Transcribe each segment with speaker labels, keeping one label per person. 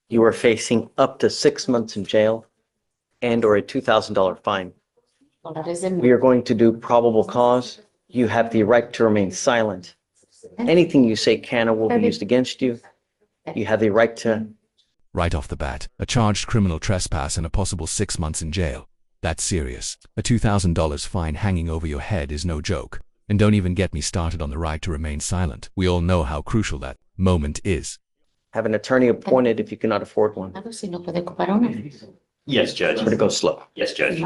Speaker 1: you are facing up to 6 months in jail and or a $2,000 fine. We are going to do probable cause. You have the right to remain silent. Anything you say can or will be used against you. You have the right to...
Speaker 2: Right off the bat, a charged criminal trespass and a possible 6 months in jail. That's serious. A $2,000 fine hanging over your head is no joke. And don't even get me started on the right to remain silent. We all know how crucial that moment is.
Speaker 1: Have an attorney appointed if you cannot afford one.
Speaker 3: Yes, Judge.
Speaker 1: We're going to go slow.
Speaker 3: Yes, Judge.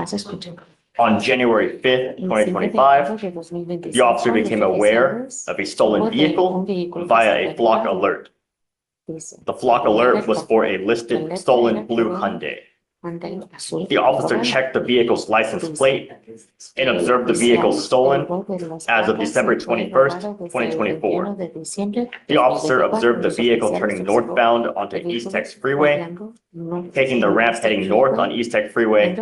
Speaker 3: On January 5th, 2025, the officer became aware of a stolen vehicle via a flock alert. The flock alert was for a listed stolen blue Hyundai. The officer checked the vehicle's license plate and observed the vehicle stolen as of December 21st, 2024. The officer observed the vehicle turning northbound onto East Tex Freeway, taking the ramp heading north on East Tex Freeway,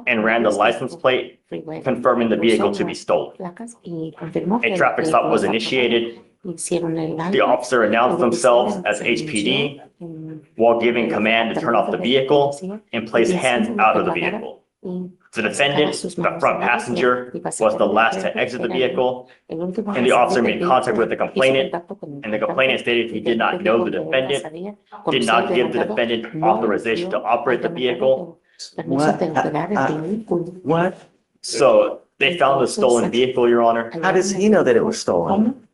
Speaker 3: and ran the license plate, confirming the vehicle to be stolen. A traffic stop was initiated. The officer announced themselves as HPD while giving command to turn off the vehicle and place hands out of the vehicle. The defendant, the front passenger, was the last to exit the vehicle, and the officer made contact with the complainant, and the complainant stated he did not know the defendant, did not give the defendant authorization to operate the vehicle.
Speaker 1: What?
Speaker 3: So they found the stolen vehicle, Your Honor.
Speaker 1: How does he know that it was stolen?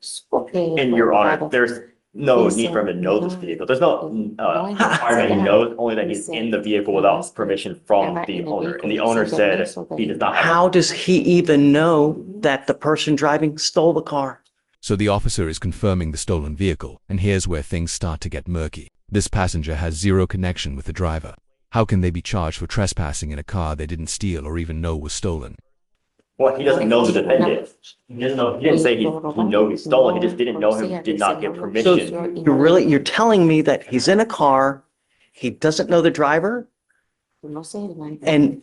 Speaker 3: And Your Honor, there's no need for him to know this vehicle. There's no requirement he knows, only that he's in the vehicle without permission from the owner. And the owner said he does not have.
Speaker 1: How does he even know that the person driving stole the car?
Speaker 2: So the officer is confirming the stolen vehicle, and here's where things start to get murky. This passenger has zero connection with the driver. How can they be charged for trespassing in a car they didn't steal or even know was stolen?
Speaker 3: Well, he doesn't know the defendant. He doesn't know. He didn't say he know he's stolen. He just didn't know him. Did not give
Speaker 1: So
Speaker 3: permission.
Speaker 1: you're telling me that he's in a car, he doesn't know the driver, and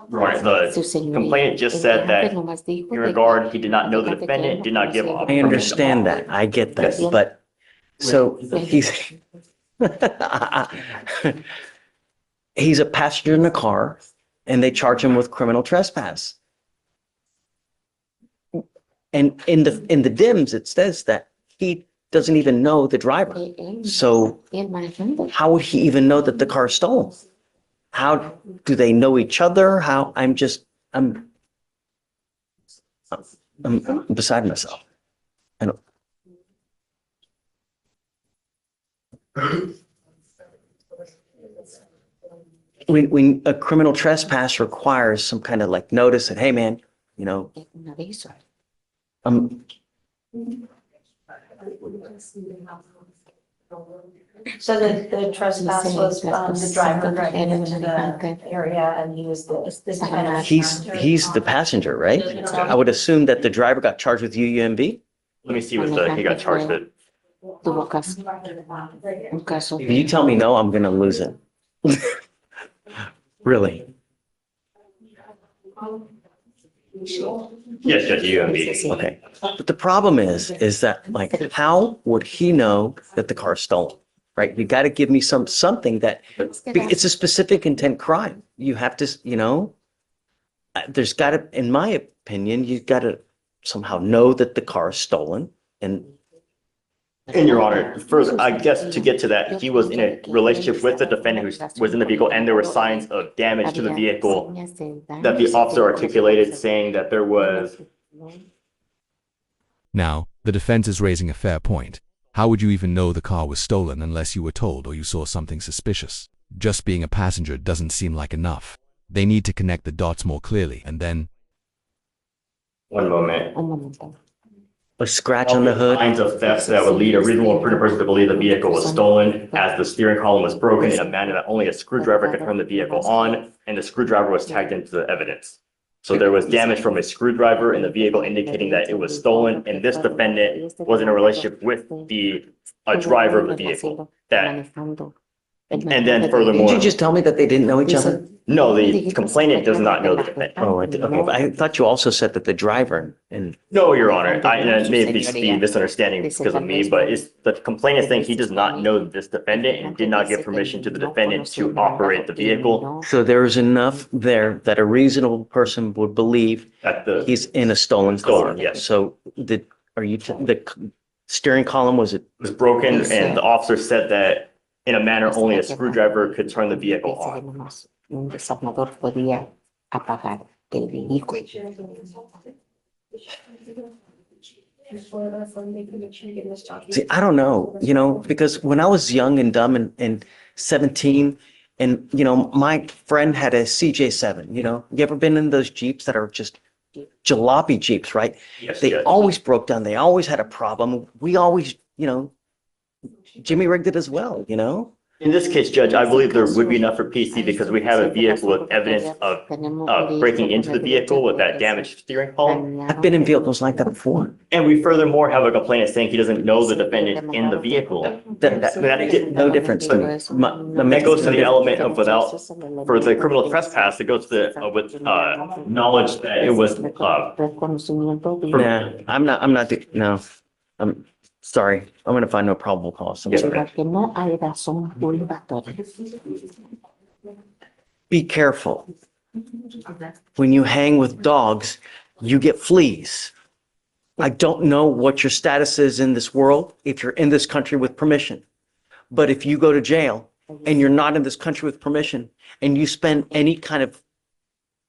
Speaker 3: Right. The complainant just said that in regard, he did not know the defendant, did not give.
Speaker 1: I understand that. I get that,
Speaker 3: Yes.
Speaker 1: but so he's he's a passenger in a car, and they charge him with criminal trespass. And in the DIMS, it says that he doesn't even know the driver. So how would he even know that the car is stolen? How do they know each other? How I'm beside myself. I don't. When a criminal trespass requires some kind of like notice that, hey man, you know,
Speaker 4: So the trespass was the driver driving into the area and he was the defendant.
Speaker 1: he's the passenger, right? I would assume that the driver got charged with UUMV.
Speaker 3: Let me see what he got charged with.
Speaker 1: If you tell me no, I'm gonna lose it. Really?
Speaker 3: Yes, Judge, UMB.
Speaker 1: Okay. But the problem is that like, how would he know that the car is stolen? Right? You got to give me something that it's a specific intent crime. You have to, you know, there's got to, in my opinion, you've got to somehow know that the car is stolen. And
Speaker 3: Your Honor, further, I guess to get to that, he was in a relationship with the defendant who was in the vehicle, and there were signs of damage to the vehicle that the officer articulated, saying that there was.
Speaker 2: Now, the defense is raising a fair point. How would you even know the car was stolen unless you were told or you saw something suspicious? Just being a passenger doesn't seem like enough. They need to connect the dots more clearly, and then...
Speaker 3: One moment.
Speaker 1: a scratch on the hood.
Speaker 3: Signs of theft that would lead a reasonable prudent person to believe the vehicle was stolen, as the steering column was broken in a manner that only a screwdriver could turn the vehicle on, and the screwdriver was tagged into the evidence. So there was damage from a screwdriver in the vehicle indicating that it was stolen, and this defendant was in a relationship with the driver of the vehicle that And then
Speaker 1: Did
Speaker 3: furthermore,
Speaker 1: you just tell me that they didn't know each other?
Speaker 3: no, the complainant does not know the defendant.
Speaker 1: Oh, okay, but I thought you also said that the driver and,
Speaker 3: No, Your Honor, and it may just be misunderstanding because of me, but it's the complainant saying he does not know this defendant and did not give permission to the defendant to operate the vehicle
Speaker 1: so there's enough there that a reasonable person would believe
Speaker 3: at the,
Speaker 1: he's in a stolen car.
Speaker 3: Stolen, yes.
Speaker 1: So the steering column, was it?
Speaker 3: was broken, and the officer said that in a manner only a screwdriver could turn the vehicle on.
Speaker 5: Un desarmador podía apagar el vehículo.
Speaker 1: See, I don't know, because when I was young and dumb and 17, and, my friend had a CJ7, you ever been in those Jeeps that are just jalopy Jeeps, right?
Speaker 3: Yes,
Speaker 1: They
Speaker 3: Judge.
Speaker 1: always broke down. They always had a problem. We always, Jimmy rigged it as well,
Speaker 3: In this case, Judge, I believe there would be enough for PC because we have a vehicle with evidence of breaking into the vehicle with that damaged steering column.
Speaker 1: I've been in vehicles like that before.
Speaker 3: And we furthermore have a complainant saying he doesn't know the defendant in the vehicle.
Speaker 1: That makes no difference to me.
Speaker 3: That goes to the element of without, for the criminal trespass, it goes to the, with, knowledge that it was,
Speaker 1: Nah, I'm not, no, I'm sorry. I'm gonna find no probable cause. I'm
Speaker 3: Yes,
Speaker 1: sorry.
Speaker 5: Que no hay razón probatoria.
Speaker 1: Be careful. When you hang with dogs, you get fleas. I don't know what your status is in this world, if you're in this country with permission. But if you go to jail and you're not in this country with permission and you spend any kind of,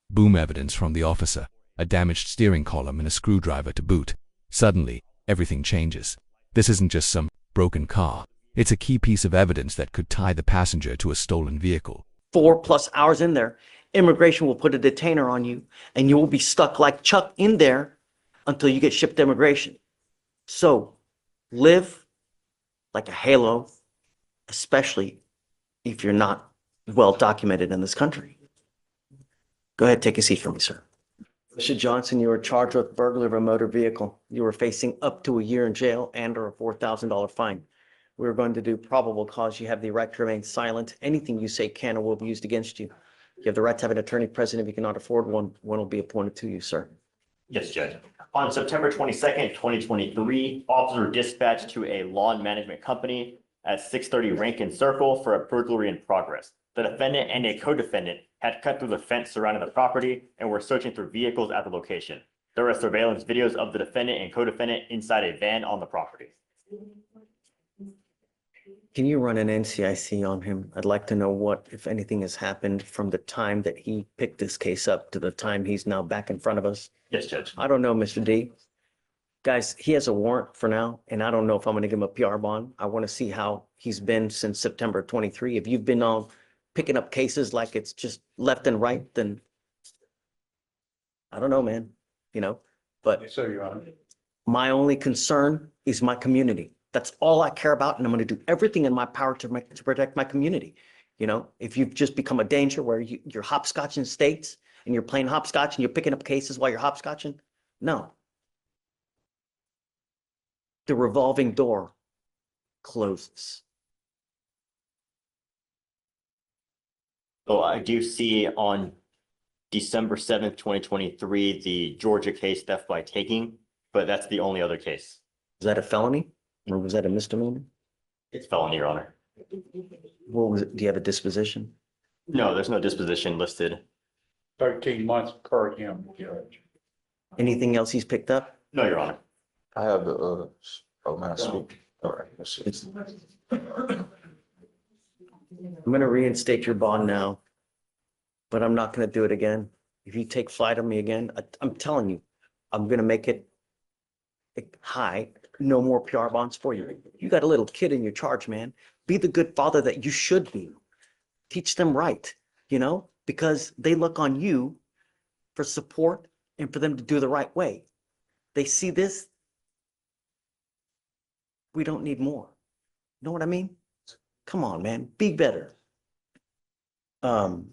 Speaker 2: Boom evidence from the officer, a damaged steering column and a screwdriver to boot. Suddenly, everything changes. This isn't just some broken car. It's a key piece of evidence that could tie the passenger to a stolen vehicle.
Speaker 1: 4+ hours in there, immigration will put a detainer on you and you will be stuck like Chuck in there until you get shipped to immigration. So live like a halo, especially if you're not well documented in this country. Go ahead, take a seat for me, sir. Mr. Johnson, you were charged with burglary of a motor vehicle. You were facing up to a year in jail and or a $4,000 fine. We're going to do probable cause. You have the right to remain silent. Anything you say can or will be used against you. You have the right to have an attorney present. If you cannot afford one, one will be appointed to you, sir.
Speaker 3: Yes, Judge. On September 22nd, 2023, officers were dispatched to a lawn management company at 630 Rankin Circle for a burglary in progress. The defendant and a co-defendant had cut through the fence surrounding the property and were searching through vehicles at the location. There are surveillance videos of the defendant and co-defendant inside a van on the property.
Speaker 1: Can you run an NCIC on him? I'd like to know what, if anything, has happened from the time that he picked this case up to the time he's now back in front of us.
Speaker 3: Yes, Judge.
Speaker 1: I don't know, Mr. D. Guys, he has a warrant for now, and I don't know if I'm gonna give him a PR bond. I want to see how he's been since September 23. If you've been on picking up cases like it's just left and right, then I don't know, man, but
Speaker 6: Yes, sir, Your Honor.
Speaker 1: my only concern is my community. That's all I care about, and I'm going to do everything in my power to protect my community. If you've just become a danger where you're hopscotching states and you're playing hopscotch and you're picking up cases while you're hopscotching, no. The revolving door closes.
Speaker 3: So I do see on December 7th, 2023, the Georgia case theft by taking, but that's the only other case.
Speaker 1: Was that a felony or was that a misdemeanor?
Speaker 3: It's felony, Your Honor.
Speaker 1: What was it? Do you have a disposition?
Speaker 3: No, there's no disposition listed.
Speaker 6: 13 months per him, Judge.
Speaker 1: Anything else he's picked up?
Speaker 3: No, Your Honor.
Speaker 7: I have the, oh man, I speak. All right, let's see.
Speaker 1: I'm going to reinstate your bond now, but I'm not going to do it again. If you take flight on me again, I'm telling you, I'm going to make it high. No more PR bonds for you. You got a little kid in your charge, man. Be the good father that you should be. Teach them right, because they look on you for support and for them to do the right way. They see this. We don't need more. You know what I mean? Come on, man. Be better. I'm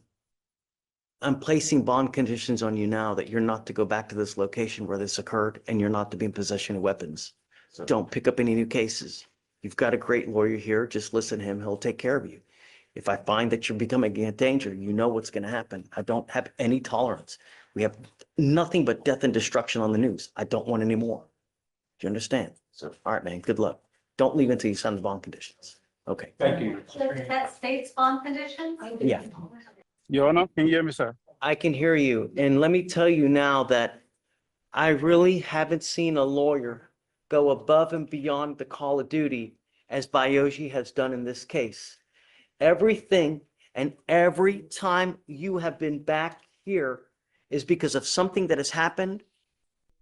Speaker 1: placing bond conditions on you now that you're not to go back to this location where this occurred and you're not to be in possession of weapons. Don't pick up any new cases. You've got a great lawyer here. Just listen to him. He'll take care of you. If I find that you're becoming a danger, you know what's going to happen. I don't have any tolerance. We have nothing but death and destruction on the news. I don't want any more. Do you understand? So, all right, man, good luck. Don't leave until you sign the bond conditions. Okay.
Speaker 6: Thank you.
Speaker 8: That states bond conditions?
Speaker 1: Yeah,
Speaker 9: Your Honor, can you hear me, sir?
Speaker 1: I can hear you. And let me tell you now that I really haven't seen a lawyer go above and beyond the call of duty as Bayoshi has done in this case. Everything and every time you have been back here is because of something that has happened.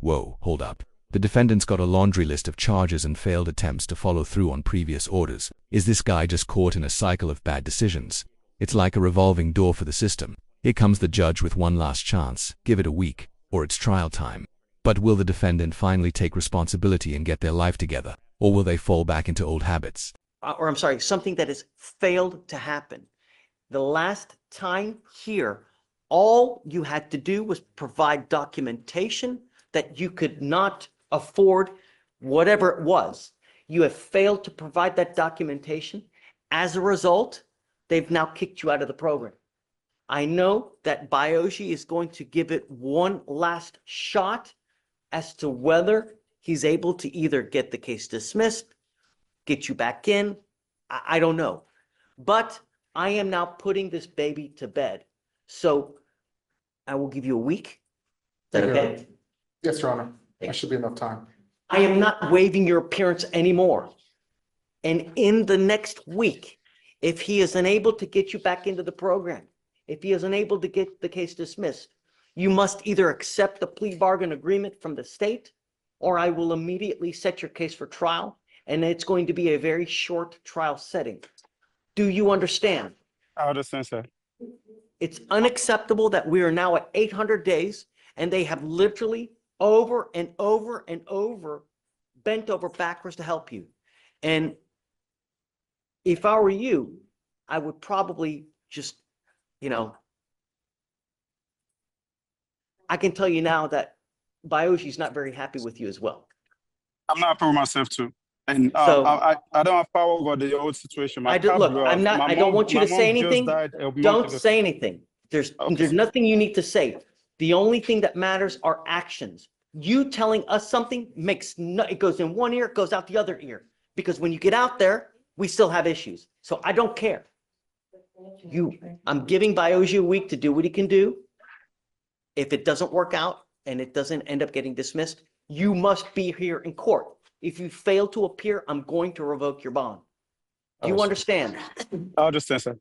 Speaker 2: Whoa, hold up. The defendant's got a laundry list of charges and failed attempts to follow through on previous orders. Is this guy just caught in a cycle of bad decisions? It's like a revolving door for the system. Here comes the judge with one last chance. Give it a week, or it's trial time. But will the defendant finally take responsibility and get their life together? Or will they fall back into old habits?
Speaker 1: Or I'm sorry, something that has failed to happen. The last time here, all you had to do was provide documentation that you could not afford whatever it was. You have failed to provide that documentation. As a result, they've now kicked you out of the program. I know that Bayoshi is going to give it one last shot as to whether he's able to either get the case dismissed, get you back in. I don't know. But I am now putting this baby to bed. So I will give you a week. Is that okay?
Speaker 7: Yes, Your Honor. That should be enough time.
Speaker 1: I am not waiving your appearance anymore. And in the next week, if he is unable to get you back into the program, if he is unable to get the case dismissed, you must either accept the plea bargain agreement from the state, or I will immediately set your case for trial, and it's going to be a very short trial setting. Do you understand?
Speaker 9: I understand, sir.
Speaker 1: It's unacceptable that we are now at 800 days, and they have literally over and over and over bent over backwards to help you. And if I were you, I would probably just, I can tell you now that Bayoshi's not very happy with you as well.
Speaker 9: I'm not happy with myself too. And
Speaker 1: So-
Speaker 9: I don't have power over the old situation.
Speaker 1: I don't want you to say anything. Don't say anything. There's nothing you need to say. The only thing that matters are actions. You telling us something it goes in one ear, it goes out the other ear. Because when you get out there, we still have issues. So I don't care. I'm giving Bayoshi a week to do what he can do. If it doesn't work out and it doesn't end up getting dismissed, you must be here in court. If you fail to appear, I'm going to revoke your bond. Do you understand?
Speaker 9: I understand, sir.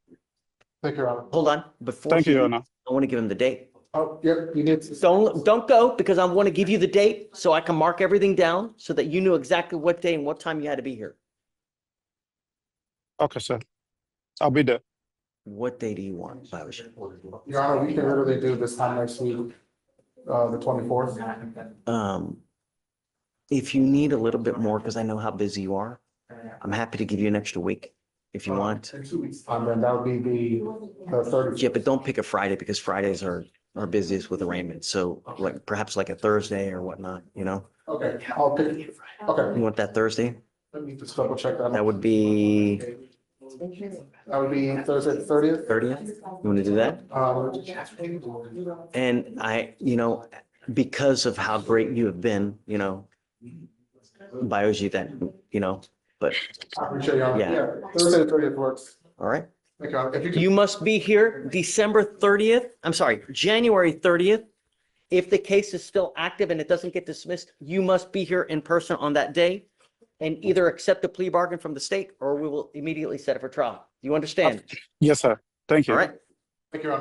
Speaker 7: Thank you, Your Honor.
Speaker 1: Hold on. Before
Speaker 9: Thank you, Your
Speaker 1: leaves,
Speaker 9: Honor.
Speaker 1: I want to give him the date.
Speaker 7: Oh, yep, you need to.
Speaker 1: Don't go, because I want to give you the date so I can mark everything down so that you knew exactly what day and what time you had to be here.
Speaker 9: Okay, sir. I'll be there.
Speaker 1: What day do you want, Bayoshi?
Speaker 7: Your Honor, we can literally do this time next week, the 24th.
Speaker 1: If you need a little bit more, because I know how busy you are, I'm happy to give you an extra week if you want.
Speaker 7: Then that would be the 30th.
Speaker 1: Yeah, but don't pick a Friday because Fridays are busiest with arraignment. So perhaps like a Thursday or whatnot,
Speaker 7: Okay, I'll pick, okay,
Speaker 1: You want that Thursday?
Speaker 7: let me just double check that.
Speaker 1: That would be
Speaker 7: Thursday, the 30th.
Speaker 1: 30th. You want to do that? And because of how great you have been, Bayoshi, but
Speaker 7: I appreciate you.
Speaker 1: Yeah.
Speaker 7: Yeah, Thursday, the 30th works.
Speaker 1: all right.
Speaker 7: Thank you. If you could,
Speaker 1: You must be here January 30th. If the case is still active and it doesn't get dismissed, you must be here in person on that day and either accept the plea bargain from the state or we will immediately set it for trial. Do you understand?
Speaker 9: Yes, sir. Thank you.
Speaker 1: All right.
Speaker 7: thank you, Your Honor.